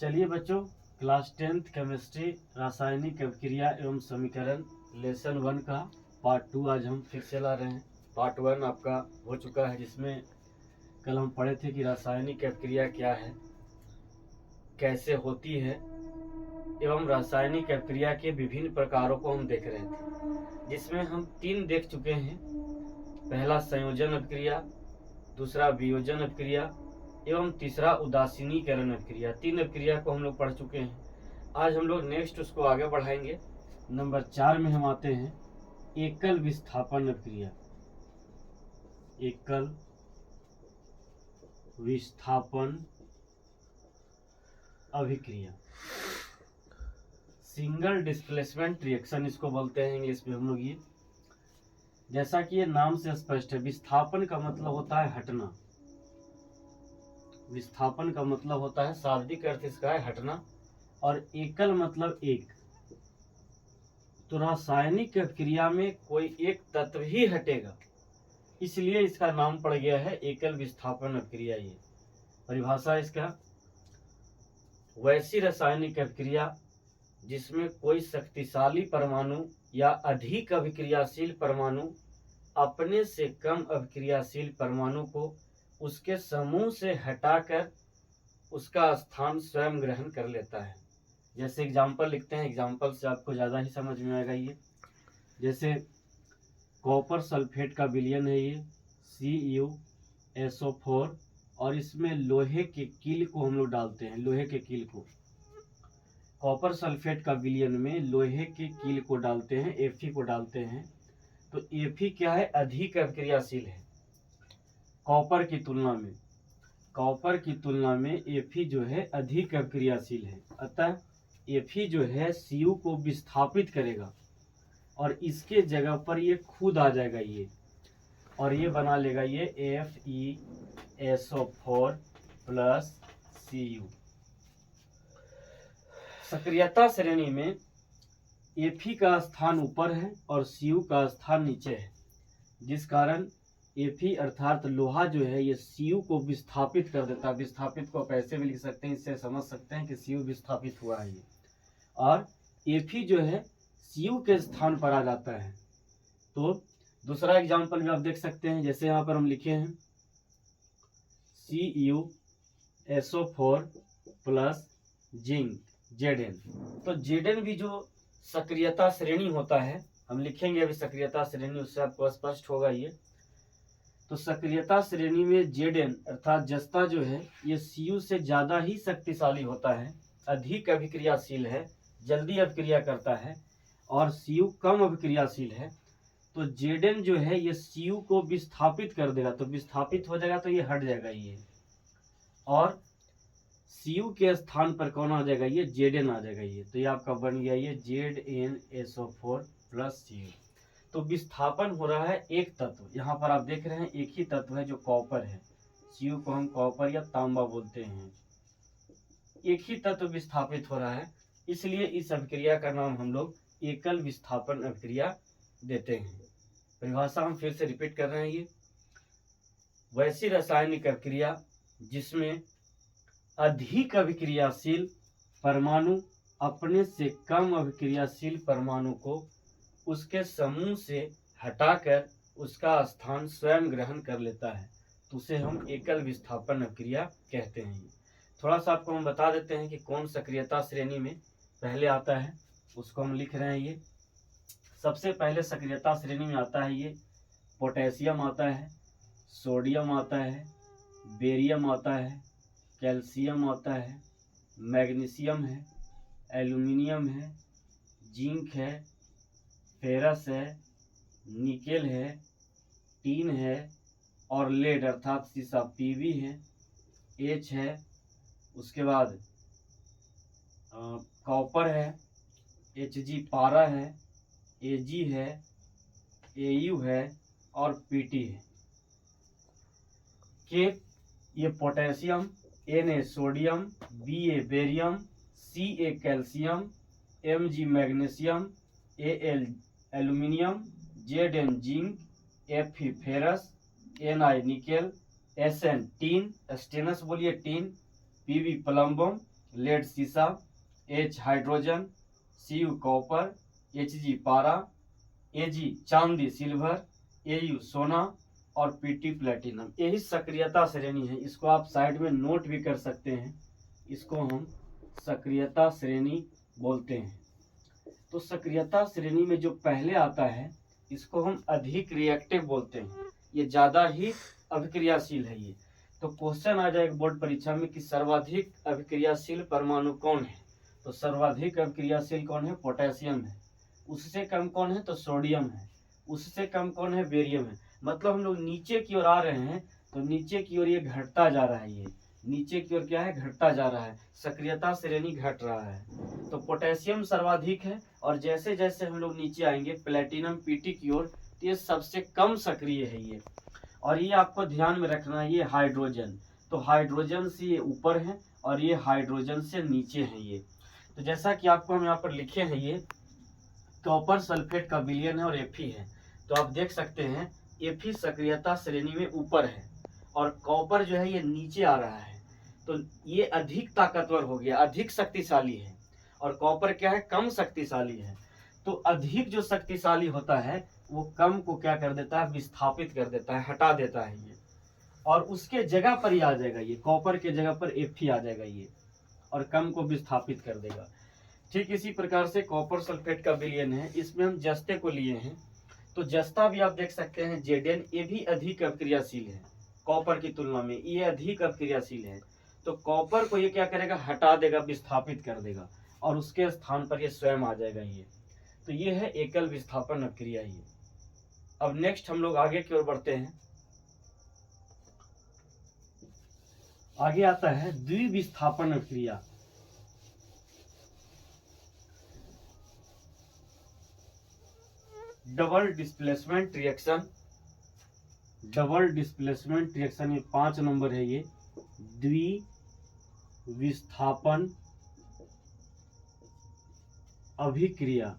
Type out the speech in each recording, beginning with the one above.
चलिए बच्चों, class 10th chemistry रासायनिक अभिक्रिया एवं समीकरण लेसन 1 का पार्ट 2 आज हम फिर से ला रहे हैं। पार्ट 1 आपका हो चुका है, जिसमें कल हम पढ़े थे कि रासायनिक अभिक्रिया क्या है, कैसे होती है एवं रासायनिक अभिक्रिया के विभिन्न प्रकारों को हम देख रहे थे, जिसमें हम 3 देख चुके हैं। पहला संयोजन अभिक्रिया, दूसरा वियोजन अभिक्रिया एवं तीसरा उदासीनीकरण अभिक्रिया। 3 अभिक्रिया को हम लोग पढ़ चुके हैं। आज हम लोग नेक्स्ट उसको आगे बढ़ाएंगे। नंबर 4 में हम आते हैं एकल विस्थापन अभिक्रिया। एकल विस्थापन अभिक्रिया, सिंगल डिस्प्लेसमेंट रिएक्शन इसको बोलते हैं इंग्लिश में हम लोग। ये जैसा कि ये नाम से स्पष्ट है, विस्थापन का मतलब होता है हटना। विस्थापन का मतलब होता है, शाब्दिक अर्थ इसका है हटना, और एकल मतलब एक। तो रासायनिक अभिक्रिया में कोई एक तत्व ही हटेगा, इसलिए इसका नाम पड़ गया है एकल विस्थापन अभिक्रिया। ये परिभाषा इसका, वैसी रासायनिक अभिक्रिया जिसमें कोई शक्तिशाली परमाणु या अधिक अभिक्रियाशील परमाणु अपने से कम अभिक्रियाशील परमाणु को उसके समूह से हटाकर उसका स्थान स्वयं ग्रहण कर लेता है। जैसे एग्जाम्पल लिखते हैं, एग्जाम्पल से आपको ज़्यादा ही समझ में आएगा। ये जैसे कॉपर सल्फेट का विलयन है ये CuSO4, और इसमें लोहे के कील को हम लोग डालते हैं। लोहे के कील को, कॉपर सल्फेट का विलयन में लोहे के कील को डालते हैं, Fe को डालते हैं। तो Fe क्या है, अधिक अभिक्रियाशील है कॉपर की तुलना में। कॉपर की तुलना में Fe जो है अधिक अभिक्रियाशील है, अतः Fe जो है Cu को विस्थापित करेगा और इसके जगह पर ये खुद आ जाएगा ये, और ये बना लेगा ये FeSO4 प्लस Cu। सक्रियता श्रेणी में Fe का स्थान ऊपर है और Cu का स्थान नीचे है, जिस कारण Fe अर्थात लोहा जो है ये Cu को विस्थापित कर देता है। विस्थापित को आप ऐसे भी लिख सकते हैं, इससे समझ सकते हैं कि Cu विस्थापित हुआ है ये, और Fe जो है Cu के स्थान पर आ जाता है। तो दूसरा एग्जाम्पल भी आप देख सकते हैं, जैसे यहाँ पर हम लिखे हैं CuSO4 प्लस जिंक Zn। तो Zn भी जो सक्रियता श्रेणी होता है, हम लिखेंगे अभी सक्रियता श्रेणी, उससे आपको स्पष्ट होगा ये। तो सक्रियता श्रेणी में Zn अर्थात जस्ता जो है ये Cu से ज़्यादा ही शक्तिशाली होता है, अधिक अभिक्रियाशील है, जल्दी अभिक्रिया करता है, और Cu कम अभिक्रियाशील है। तो Zn जो है ये Cu को विस्थापित कर देगा, तो विस्थापित हो जाएगा तो ये हट जाएगा ये, और Cu के स्थान पर कौन आ जाएगा, ये Zn आ जाएगा ये। तो ये आपका बन गया ये ZnSO4 प्लस Cu। तो विस्थापन हो रहा है एक तत्व, यहाँ पर आप देख रहे हैं एक ही तत्व है जो कॉपर है। Cu को हम कॉपर या तांबा बोलते हैं। एक ही तत्व विस्थापित हो रहा है, इसलिए इस अभिक्रिया का नाम हम लोग एकल विस्थापन अभिक्रिया देते हैं। परिभाषा हम फिर से रिपीट कर रहे हैं। ये वैसी रासायनिक अभिक्रिया जिसमें अधिक अभिक्रियाशील परमाणु अपने से कम अभिक्रियाशील परमाणु को उसके समूह से हटाकर उसका स्थान स्वयं ग्रहण कर लेता है, तो उसे हम एकल विस्थापन अभिक्रिया कहते हैं। थोड़ा सा आपको हम बता देते हैं कि कौन सक्रियता श्रेणी में पहले आता है, उसको हम लिख रहे हैं। ये सबसे पहले सक्रियता श्रेणी में आता है ये पोटेशियम आता है, सोडियम आता है, बेरियम आता है, कैल्शियम आता है, मैग्नीशियम है, एल्युमिनियम है, जिंक है, फेरस है, निकेल है, टीन है, और लेड अर्थात सीसा Pb है, H है, उसके बाद कॉपर है, Hg पारा है, Ag है, Au है, और Pt है। के ये potassium, Na sodium, Ba barium, Ca calcium, Mg magnesium, Al aluminium, Zn zinc, Fe ferrous, Ni nickel, Sn tin, stannous बोलिए टीन, Pb प्लम्बम, लेड सीसा, H hydrogen, Cu copper, Hg पारा, Ag चांदी silver, Au सोना और Pt platinum. यही सक्रियता श्रेणी है। इसको आप साइड में नोट भी कर सकते हैं। इसको हम सक्रियता श्रेणी बोलते हैं। तो सक्रियता श्रेणी में जो पहले आता है इसको हम अधिक रिएक्टिव बोलते हैं। ये ज्यादा ही अभिक्रियाशील है ये। तो क्वेश्चन आ जाएगा बोर्ड परीक्षा में कि सर्वाधिक अभिक्रियाशील परमाणु कौन है। तो सर्वाधिक अभिक्रियाशील कौन है? पोटेशियम है। उससे कम कौन है? तो सोडियम है। उससे कम कौन है? बेरियम है। मतलब हम लोग नीचे की ओर आ रहे हैं तो नीचे की ओर ये घटता जा रहा है। ये नीचे की ओर क्या है? घटता जा रहा है। सक्रियता श्रेणी घट रहा है। तो पोटेशियम सर्वाधिक है और जैसे जैसे हम लोग नीचे आएंगे प्लेटिनम पीटी की ओर तो ये सबसे कम सक्रिय है ये। और ये आपको ध्यान में रखना है, ये हाइड्रोजन। तो हाइड्रोजन से ये ऊपर है और ये हाइड्रोजन से नीचे है ये। तो जैसा कि आपको हम यहाँ पर लिखे हैं, ये कॉपर सल्फेट का विलयन है और Fe है। तो आप देख सकते हैं Fe सक्रियता श्रेणी में ऊपर है और कॉपर जो है ये नीचे आ रहा है। तो ये अधिक ताकतवर हो गया, अधिक शक्तिशाली है। और कॉपर क्या है? कम शक्तिशाली है। तो अधिक जो शक्तिशाली होता है वो कम को क्या कर देता है? विस्थापित कर देता है, हटा देता है ये। और उसके जगह पर ही आ जाएगा ये, कॉपर के जगह पर Fe आ जाएगा ये और कम को विस्थापित कर देगा। ठीक इसी प्रकार से कॉपर सल्फेट का विलयन है, इसमें हम जस्ते को लिए हैं। तो जस्ता भी आप देख सकते हैं Zn, ये भी अधिक अभिक्रियाशील है कॉपर की तुलना में, ये अधिक अभिक्रियाशील है। तो कॉपर को ये क्या करेगा? हटा देगा, विस्थापित कर देगा और उसके स्थान पर ये स्वयं आ जाएगा ये। तो ये है एकल विस्थापन अभिक्रिया ये। अब नेक्स्ट हम लोग आगे की ओर बढ़ते हैं। आगे आता है द्विविस्थापन अभिक्रिया। Double displacement reaction, double displacement reaction, ये 5 नंबर है ये। द्विविस्थापन अभिक्रिया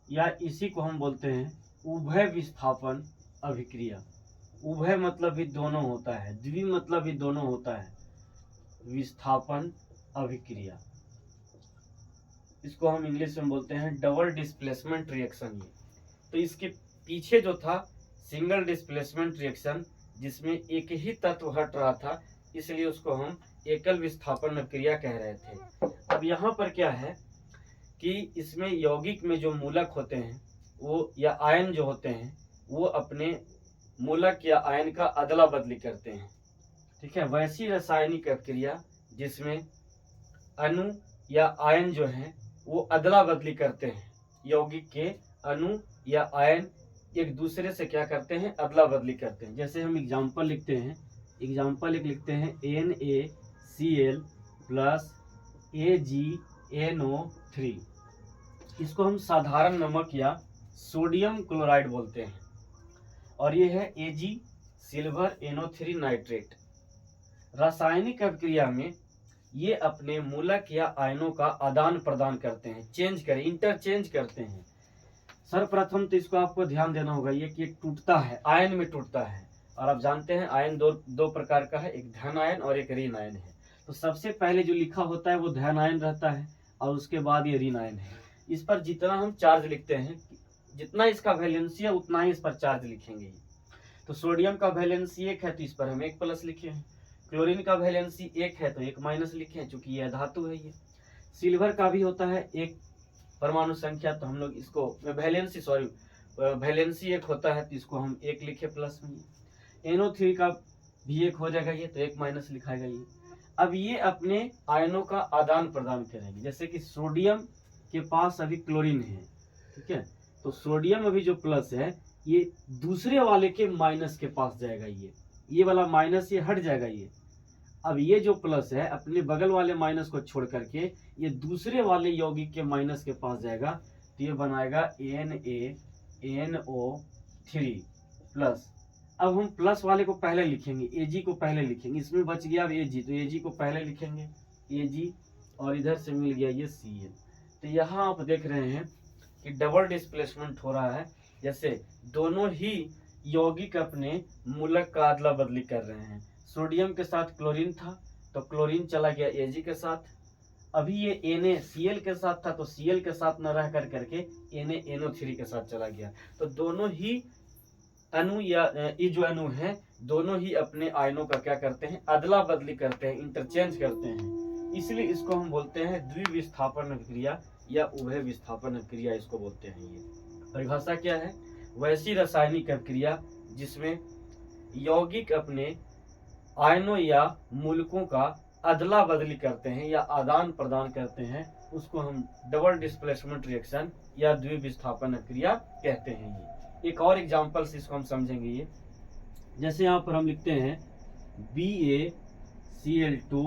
या इसी को हम बोलते हैं उभय विस्थापन अभिक्रिया। उभय मतलब भी दोनों होता है, द्वि मतलब भी दोनों होता है। विस्थापन अभिक्रिया, इसको हम इंग्लिश में बोलते हैं डबल डिस्प्लेसमेंट रिएक्शन। ये तो इसके पीछे जो था सिंगल डिस्प्लेसमेंट रिएक्शन, जिसमें एक ही तत्व हट रहा था, इसलिए उसको हम एकल विस्थापन अभिक्रिया कह रहे थे। अब यहाँ पर क्या है कि इसमें यौगिक में जो मूलक होते हैं वो या आयन जो होते हैं वो अपने मूलक या आयन का अदला बदली करते हैं। ठीक है, वैसी रासायनिक अभिक्रिया जिसमें अणु या आयन जो है वो अदला बदली करते हैं। यौगिक के अणु या आयन एक दूसरे से क्या करते हैं? अदला बदली करते हैं। जैसे हम एग्जाम्पल लिखते हैं, एग्जाम्पल एक लिखते हैं NaCl प्लस AgNO3। इसको हम साधारण नमक या सोडियम क्लोराइड बोलते हैं। और ये है Ag सिल्वर NO3 नाइट्रेट। रासायनिक अभिक्रिया में ये अपने मूलक या आयनों का आदान प्रदान करते हैं, चेंज करें, इंटरचेंज करते हैं। सर्वप्रथम तो इसको आपको ध्यान देना होगा ये कि टूटता है, आयन में टूटता है। और आप जानते हैं आयन दो प्रकार का है, एक धन आयन और एक ऋण आयन है। तो सबसे पहले जो लिखा होता है वो धन आयन रहता है और उसके बाद ये ऋण आयन है। इस पर जितना हम चार्ज लिखते हैं, जितना इसका वैलेंसी है उतना ही इस पर चार्ज लिखेंगे। तो सोडियम का वैलेंसी 1 है तो इस पर हम 1 प्लस लिखे हैं। क्लोरीन का वैलेंसी 1 है तो 1 माइनस लिखे हैं, चूंकि यह धातु है ये। सिल्वर का भी होता है 1 परमाणु संख्या, तो हम लोग इसको वैलेंसी 1 होता है तो इसको हम 1 लिखे प्लस में। NO3 का भी 1 हो जाएगा ये, तो 1 माइनस लिखाएगा ये। अब ये अपने आयनों का आदान प्रदान करेंगे। जैसे कि सोडियम के पास अभी क्लोरीन है, ठीक है, तो सोडियम अभी जो प्लस है ये दूसरे वाले के माइनस के पास जाएगा। ये वाला माइनस ये हट जाएगा ये। अब ये जो प्लस है अपने बगल वाले माइनस को छोड़ करके ये दूसरे वाले यौगिक के माइनस के पास जाएगा, तो ये बनाएगा NaNO3 प्लस। अब हम प्लस वाले को पहले लिखेंगे, Ag को पहले लिखेंगे। इसमें बच गया अब Ag, तो Ag को पहले लिखेंगे Ag, और इधर से मिल गया ये Cl। तो यहाँ आप देख रहे हैं कि डबल डिस्प्लेसमेंट हो रहा है। जैसे दोनों ही यौगिक अपने मूलक का अदला बदली कर रहे हैं। सोडियम के साथ क्लोरीन था तो क्लोरीन चला गया Ag के साथ। अभी ये NaCl के साथ था तो Cl के साथ न रह करके NaNO3 के साथ चला गया। तो दोनों ही अणु या ये जो अणु है दोनों ही अपने आयनों का क्या करते हैं, अदला बदली करते हैं, इंटरचेंज करते हैं। इसलिए इसको हम बोलते हैं द्विविस्थापन अभिक्रिया या उभय विस्थापन अभिक्रिया इसको बोलते हैं। ये परिभाषा क्या है, वैसी रासायनिक अभिक्रिया जिसमें यौगिक अपने आयनों या मूलकों का अदला बदली करते हैं या आदान प्रदान करते हैं, उसको हम डबल डिस्प्लेसमेंट रिएक्शन या द्विविस्थापन अभिक्रिया कहते हैं। ये एक और एग्जांपल से इसको हम समझेंगे। ये जैसे यहाँ पर हम लिखते हैं BaCl2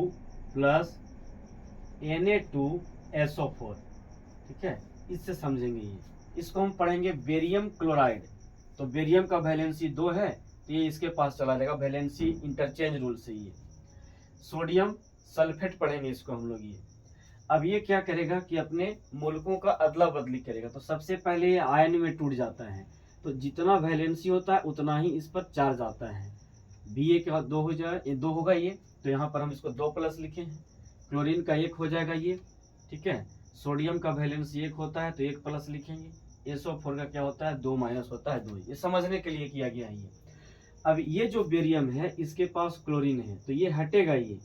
प्लस Na2SO4, ठीक है, इससे समझेंगे। ये इसको हम पढ़ेंगे बेरियम क्लोराइड। तो बेरियम का वैलेंसी 2 है तो ये इसके पास चला जाएगा वैलेंसी इंटरचेंज रूल से। ये सोडियम सल्फेट पढ़ेंगे इसको हम लोग। ये अब ये क्या करेगा कि अपने मूलकों का अदला बदली करेगा। तो सबसे पहले ये आयन में टूट जाता है, तो जितना वैलेंसी होता है उतना ही इस पर चार्ज आता है। Ba के बाद 2 हो जाए, ये 2 होगा ये, तो यहाँ पर हम इसको 2 प्लस लिखे हैं। क्लोरीन का 1 हो जाएगा ये, ठीक है। सोडियम का वैलेंसी 1 होता है तो 1 प्लस लिखेंगे। SO4 का क्या होता है, 2 माइनस होता है 2। ये समझने के लिए किया गया है ये। अब ये जो बेरियम है इसके पास क्लोरीन है तो ये हटेगा ये,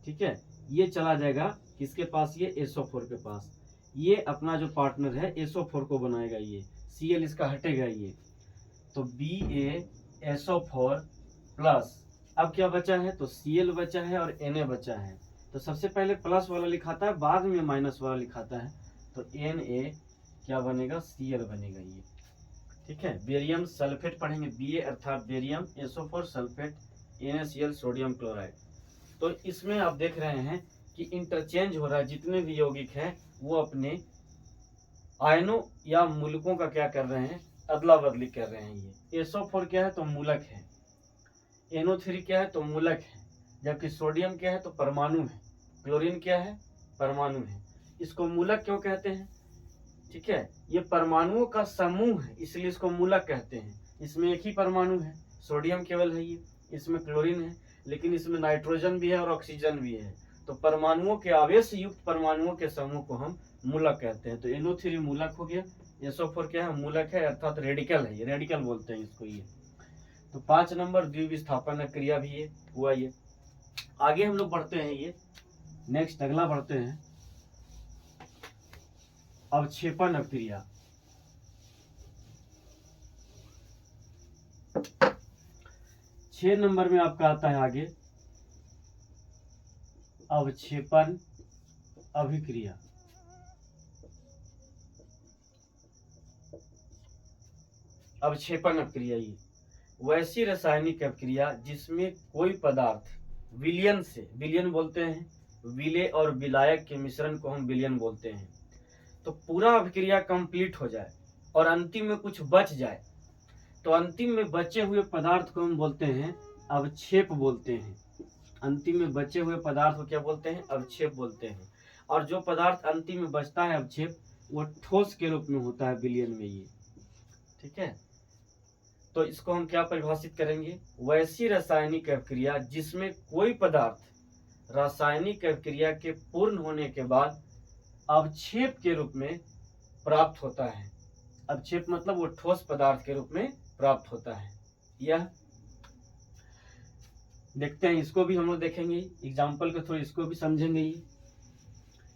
ठीक है, ये चला जाएगा किसके पास, ये SO4 के पास। ये अपना जो पार्टनर है SO4 को बनाएगा, ये Cl इसका हटेगा ये, तो BaSO4 प्लस अब क्या बचा है, तो Cl बचा है और Na बचा है। तो सबसे पहले प्लस वाला लिखाता है, बाद में माइनस वाला लिखाता है, तो Na क्या बनेगा, Cl बनेगा ये, ठीक है। बेरियम सल्फेट पढ़ेंगे, Ba अर्थात barium, SO4 sulphate, NaCl sodium chloride. तो इसमें आप देख रहे हैं कि इंटरचेंज हो रहा है, जितने भी यौगिक हैं वो अपने आयनों या मूलकों का क्या कर रहे हैं, अदला बदली कर रहे हैं। ये SO4 क्या है, तो मूलक है। NO3 क्या है, तो मूलक है। जबकि सोडियम क्या है, तो परमाणु है। क्लोरीन क्या है, परमाणु है। इसको मूलक क्यों कहते हैं, ठीक है, ये परमाणुओं का समूह है इसलिए इसको मूलक कहते हैं। इसमें एक ही परमाणु है, सोडियम केवल है ये, इसमें क्लोरीन है, लेकिन इसमें नाइट्रोजन भी है और ऑक्सीजन भी है। तो परमाणुओं के आवेश युक्त परमाणुओं के समूह को हम मूलक कहते हैं। तो NO3 मूलक हो गया, SO4 क्या है, मूलक है अर्थात रेडिकल है, ये रेडिकल बोलते हैं इसको ये। तो 5 नंबर द्विविस्थापन क्रिया भी ये हुआ। ये आगे हम लोग बढ़ते हैं, ये नेक्स्ट अगला बढ़ते हैं, अवक्षेपण क्रिया। 6 नंबर में आपका आता है आगे अवक्षेपण अभिक्रिया। अवक्षेपण अभिक्रिया ये वैसी रासायनिक अभिक्रिया जिसमें कोई पदार्थ विलयन से, विलयन बोलते हैं विलेय और विलायक के मिश्रण को हम विलयन बोलते हैं, तो पूरा अभिक्रिया कंप्लीट हो जाए और अंतिम में कुछ बच जाए, तो अंतिम में बचे हुए पदार्थ को हम बोलते हैं अवक्षेप बोलते हैं। अंतिम में बचे हुए पदार्थ को क्या बोलते हैं, अवक्षेप बोलते हैं। और जो पदार्थ अंतिम में बचता है अवक्षेप, वो ठोस के रूप में होता है विलयन में ये, ठीक है। तो इसको हम क्या परिभाषित करेंगे, वैसी रासायनिक अभिक्रिया जिसमें कोई पदार्थ रासायनिक अभिक्रिया के पूर्ण होने के बाद अवक्षेप के रूप में प्राप्त होता है। अवक्षेप मतलब वो ठोस पदार्थ के रूप में प्राप्त होता है। यह देखते हैं, इसको भी हम लोग देखेंगे एग्जाम्पल के थ्रू, इसको भी समझेंगे। ये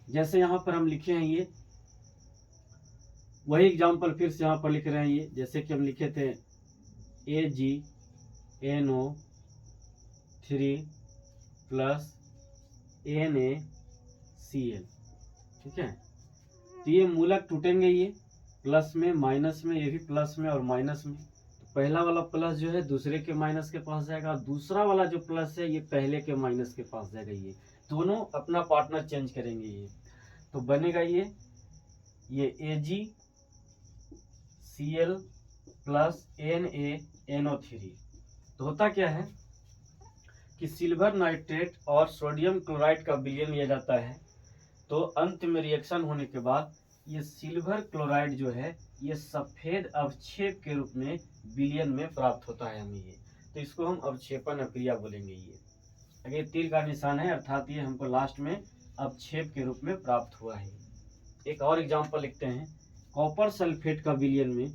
जैसे यहाँ पर हम लिखे हैं, ये वही एग्जाम्पल फिर से यहाँ पर लिख रहे हैं। ये जैसे कि हम लिखे थे AgNO3 प्लस NaCl, ठीक है। तो ये मूलक टूटेंगे, ये प्लस में माइनस में, ये भी प्लस में और माइनस में। तो पहला वाला प्लस जो है दूसरे के माइनस के पास जाएगा, और दूसरा वाला जो प्लस है ये पहले के माइनस के पास जाएगा। ये दोनों अपना पार्टनर चेंज करेंगे। ये तो बनेगा ये AgCl प्लस NaNO3। तो होता क्या है कि सिल्वर नाइट्रेट और सोडियम क्लोराइड का विलयन लिया जाता है, तो अंत में रिएक्शन होने के बाद ये सिल्वर क्लोराइड जो है ये सफेद अवक्षेप के रूप में विलयन में प्राप्त होता है हमें ये। तो इसको हम अवक्षेपण अभिक्रिया बोलेंगे। ये अगर तीर का निशान है अर्थात ये हमको लास्ट में अवक्षेप के रूप में प्राप्त हुआ है। एक और एग्जांपल लिखते हैं, कॉपर सल्फेट का विलयन में,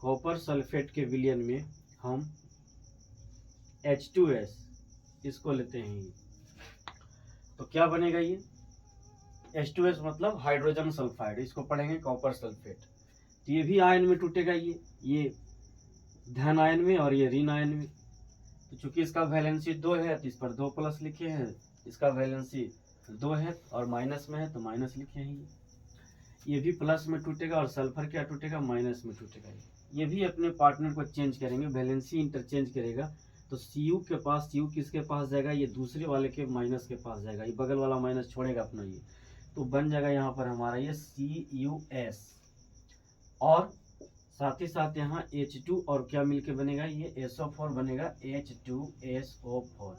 कॉपर सल्फेट के विलयन में हम H2S इसको लेते हैं ये, तो क्या बनेगा ये H2S मतलब हाइड्रोजन सल्फाइड, इसको पढ़ेंगे कॉपर सल्फेट। तो ये भी आयन में टूटेगा, ये धन आयन में और ये ऋण आयन में। तो चूंकि इसका वैलेंसी 2 है तो इस पर 2 प्लस लिखे हैं, इसका वैलेंसी 2 है और माइनस में है तो माइनस लिखे हैं। ये भी प्लस में टूटेगा और सल्फर क्या टूटेगा, माइनस में टूटेगा। ये भी अपने पार्टनर को चेंज करेंगे, वैलेंसी इंटरचेंज करेगा। तो Cu के पास, Cu किसके पास जाएगा, ये दूसरे वाले के माइनस के पास जाएगा, ये बगल वाला माइनस छोड़ेगा अपना ये, तो बन जाएगा यहाँ पर हमारा ये CuS, और साथ ही साथ यहाँ H2 और क्या मिलके बनेगा, ये SO4 बनेगा, H2SO4।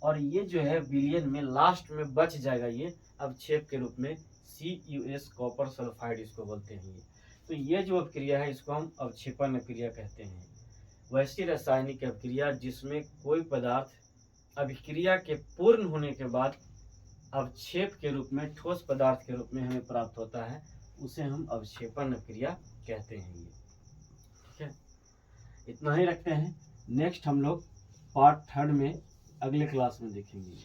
और ये जो है विलयन में लास्ट में बच जाएगा ये अवक्षेप के रूप में CuS, कॉपर सल्फाइड इसको बोलते हैं ये। तो ये जो अभिक्रिया है इसको हम अवक्षेपण अभिक्रिया कहते हैं। वैसी रासायनिक अभिक्रिया जिसमें कोई पदार्थ अभिक्रिया के पूर्ण होने के बाद अवक्षेप के रूप में, ठोस पदार्थ के रूप में हमें प्राप्त होता है, उसे हम अवक्षेपण अभिक्रिया कहते हैं ये। ठीक है, इतना ही रखते हैं। नेक्स्ट हम लोग पार्ट 3 में अगले क्लास में देखेंगे।